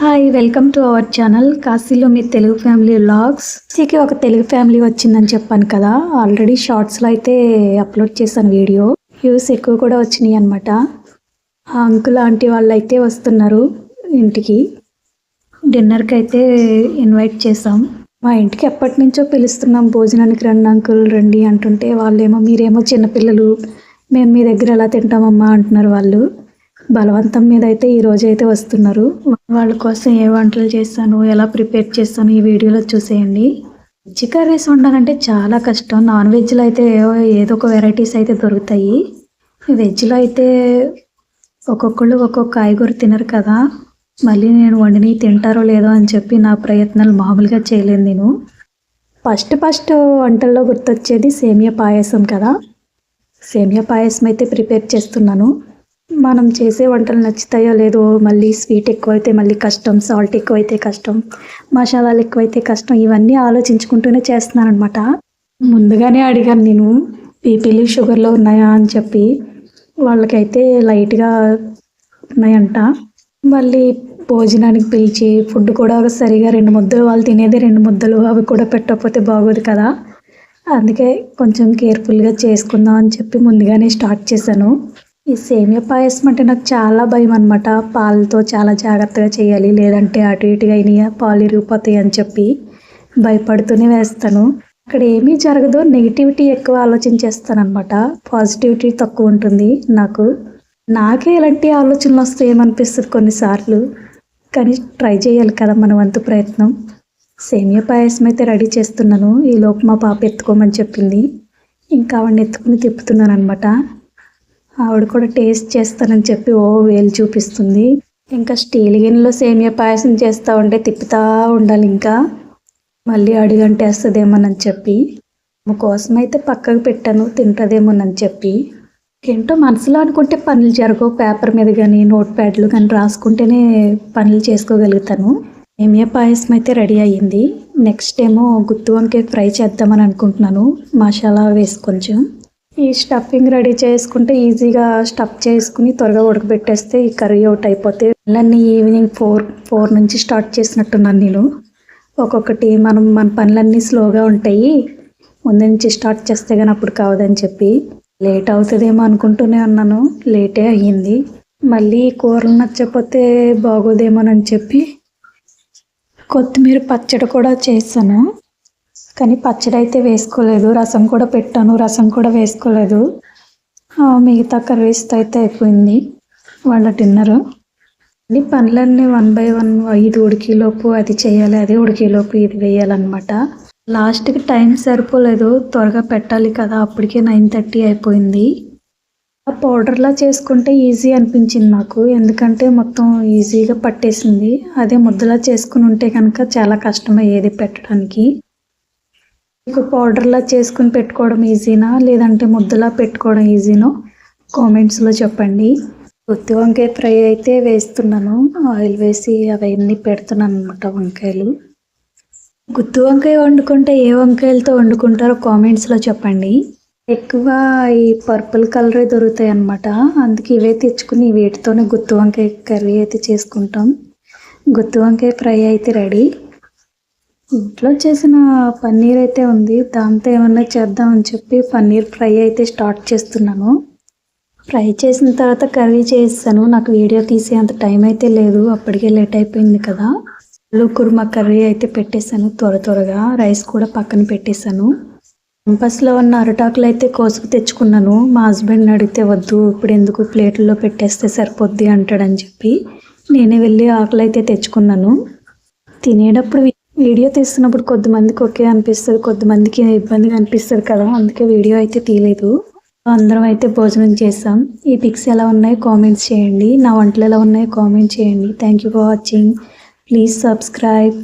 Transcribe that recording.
Hi welcome to our channel కాశీలో మీ Telugu family vlogs. ఒక Telugu family వచ్చిందని చెప్పాను కదా, ఆల్రెడీ షార్ట్స్లో అయితే అప్లోడ్ చేశాను వీడియో. వ్యూస్ ఎక్కువ కూడా వచ్చినాయి అనమాట. ఆ అంకుల్ ఆంటీ వాళ్ళు అయితే వస్తున్నారు ఇంటికి. డిన్నర్కి అయితే ఇన్వైట్ చేసాం. మా ఇంటికి ఎప్పటి నుంచో పిలుస్తున్నాం, భోజనానికి రండి అంకుల్ రండి అంటుంటే వాళ్ళేమో మీరేమో చిన్నపిల్లలు, మేము మీ దగ్గర ఎలా తింటామమ్మా అంటున్నారు వాళ్ళు. బలవంతం మీద అయితే ఈరోజు అయితే వస్తున్నారు. వాళ్ళ కోసం ఏ వంటలు చేస్తాను, ఎలా ప్రిపేర్ చేస్తాను ఈ వీడియోలో చూసేయండి. వెజ్ కర్రీస్ వండాలంటే చాలా కష్టం. నాన్ వెజ్లో అయితే ఏదో ఒక వెరైటీస్ అయితే దొరుకుతాయి. వెజ్లో అయితే ఒక్కొక్కళ్ళు ఒక్కొక్క కాయగూర తినరు కదా, మళ్ళీ నేను వండిని తింటారో లేదో అని చెప్పి నా ప్రయత్నాలు మామూలుగా చేయలేను నేను. ఫస్ట్ వంటల్లో గుర్తొచ్చేది సేమియా పాయసం కదా. సేమియా పాయసం అయితే ప్రిపేర్ చేస్తున్నాను. మనం చేసే వంటలు నచ్చుతాయో లేదో, మళ్ళీ స్వీట్ ఎక్కువైతే మళ్ళీ కష్టం, సాల్ట్ ఎక్కువైతే కష్టం, మసాలాలు ఎక్కువైతే కష్టం, ఇవన్నీ ఆలోచించుకుంటూనే చేస్తున్నాను అనమాట. ముందుగానే అడిగాను నేను బీపీలు షుగర్లో ఉన్నాయా అని చెప్పి. వాళ్ళకైతే లైట్గా ఉన్నాయంట. మళ్ళీ భోజనానికి పిలిచి ఫుడ్ కూడా సరిగా 2 ముద్దలు, వాళ్ళు తినేది 2 ముద్దలు, అవి కూడా పెట్టకపోతే బాగోదు కదా. అందుకే కొంచెం కేర్ఫుల్గా చేసుకుందాం అని చెప్పి ముందుగానే స్టార్ట్ చేశాను. ఈ సేమియా పాయసం అంటే నాకు చాలా భయం అనమాట. పాలతో చాలా జాగ్రత్తగా చేయాలి, లేదంటే అటు ఇటుగా అయినా పాలు ఇరిగిపోతాయి అని చెప్పి భయపడుతూనే వేస్తాను. అక్కడ ఏమీ జరగదు, నెగిటివిటీ ఎక్కువ ఆలోచించేస్తాను అనమాట. పాజిటివిటీ తక్కువ ఉంటుంది నాకే ఇలాంటి ఆలోచనలు వస్తాయేమనిపిస్తుంది కొన్నిసార్లు. కానీ ట్రై చేయాలి కదా మన వంతు ప్రయత్నం. సేమియా పాయసం అయితే రెడీ చేస్తున్నాను. ఈలోపు మా పాప ఎత్తుకోమని చెప్పింది, ఇంకా ఆవిడని ఎత్తుకుని తిప్పుతున్నాను అనమాట. ఆవిడ కూడా టేస్ట్ చేస్తానని చెప్పి వేలు చూపిస్తుంది. ఇంకా స్టీల్ గిన్నెలో సేమియా పాయసం చేస్తూ ఉంటే తిప్పుతూ ఉండాలి. ఇంకా మళ్ళీ అడుగంటేస్తుందేమోనని చెప్పి కోసం అయితే పక్కకు పెట్టాను, తింటుందేమోనని చెప్పి. ఏంటో మనసులో అనుకుంటే పనులు జరగవు. పేపర్ మీద కానీ నోట్ ప్యాడ్లు కానీ రాసుకుంటేనే పనులు చేసుకోగలుగుతాను. సేమియా పాయసం అయితే రెడీ అయ్యింది. నెక్స్ట్ ఏమో గుత్తి వంకాయ ఫ్రై చేద్దామని అనుకుంటున్నాను, మసాలా వేసి కొంచెం. ఈ స్టఫింగ్ రెడీ చేసుకుంటే ఈజీగా స్టఫ్ చేసుకుని త్వరగా ఉడకబెట్టేస్తే ఈ కర్రీ అవుట్ అయిపోతే. పనులన్నీ ఈవినింగ్ 4 నుంచి స్టార్ట్ చేసినట్టున్నాను నేను. ఒక్కొక్కటి మన పనులన్నీ స్లోగా ఉంటాయి, ముందు నుంచి స్టార్ట్ చేస్తే కానీ అప్పుడు కావదని చెప్పి. లేట్ అవుతుందేమో అనుకుంటూనే ఉన్నాను, లేటే అయ్యింది. మళ్ళీ కూరలు నచ్చకపోతే బాగోదేమోనని చెప్పి కొత్తిమీర పచ్చడి కూడా చేశాను. కానీ పచ్చడి అయితే వేసుకోలేదు, రసం కూడా పెట్టాను, రసం కూడా వేసుకోలేదు. మిగతా కర్రీస్తో అయితే అయిపోయింది వాళ్ళ డిన్నరు. అన్ని పనులన్నీ 1 by 1 ఇది ఉడికేలోపు అది చేయాలి, అది ఉడికేలోపు ఇది వేయాలన్నమాట. లాస్ట్కి టైం సరిపోలేదు, త్వరగా పెట్టాలి కదా, అప్పటికే 9:30 అయిపోయింది. ఆ పౌడర్లా చేసుకుంటే ఈజీ అనిపించింది నాకు, ఎందుకంటే మొత్తం ఈజీగా పట్టేసింది. అదే ముద్దలా చేసుకుని ఉంటే కనుక చాలా కష్టమయ్యేది పెట్టడానికి. మీకు పౌడర్లా చేసుకుని పెట్టుకోవడం ఈజీనా, లేదంటే ముద్దలా పెట్టుకోవడం ఈజీనో కామెంట్స్లో చెప్పండి. గుత్తి వంకాయ ఫ్రై అయితే వేస్తున్నాను, ఆయిల్ వేసి అవన్నీ పెడుతున్నాను అనమాట. వంకాయలు గుత్తి వంకాయ వండుకుంటే ఏ వంకాయలతో వండుకుంటారో కామెంట్స్లో చెప్పండి. ఎక్కువ ఈ పర్పుల్ కలరే దొరుకుతాయి అన్నమాట, అందుకే ఇవే తెచ్చుకుని వీటితోనే గుత్తి వంకాయ కర్రీ అయితే చేసుకుంటాం. గుత్తి వంకాయ ఫ్రై అయితే రెడీ. ఇంట్లో చేసిన పన్నీర్ అయితే ఉంది, దాంతో ఏమన్నా చేద్దామని చెప్పి పన్నీర్ ఫ్రై అయితే స్టార్ట్ చేస్తున్నాను. ఫ్రై చేసిన తర్వాత కర్రీ చేస్తాను. నాకు వీడియో తీసే అంత టైం అయితే లేదు, అప్పటికే లేట్ అయిపోయింది కదా. ఆలు కుర్మా కర్రీ అయితే పెట్టేశాను త్వరగా. రైస్ కూడా పక్కన పెట్టేశాను. క్యాంపస్లో ఉన్న అరటాకులు అయితే కోసుకు తెచ్చుకున్నాను. మా హస్బెండ్ని అడిగితే వద్దు ఇప్పుడు ఎందుకు, ప్లేట్లలో పెట్టేస్తే సరిపోద్ది అంటాడని చెప్పి నేనే వెళ్ళి ఆకులు అయితే తెచ్చుకున్నాను. తినేటప్పుడు వీడియో తీస్తున్నప్పుడు కొద్దిమందికి ఓకే అనిపిస్తుంది, కొద్దిమందికి ఇబ్బందిగా అనిపిస్తుంది కదా, అందుకే వీడియో అయితే తీయలేదు. అందరం అయితే భోజనం చేసాం. ఈ పిక్స్ ఎలా ఉన్నాయో కామెంట్స్ చేయండి, నా వంటలు ఎలా ఉన్నాయో కామెంట్ చేయండి. Thank you for watching. Please subscribe.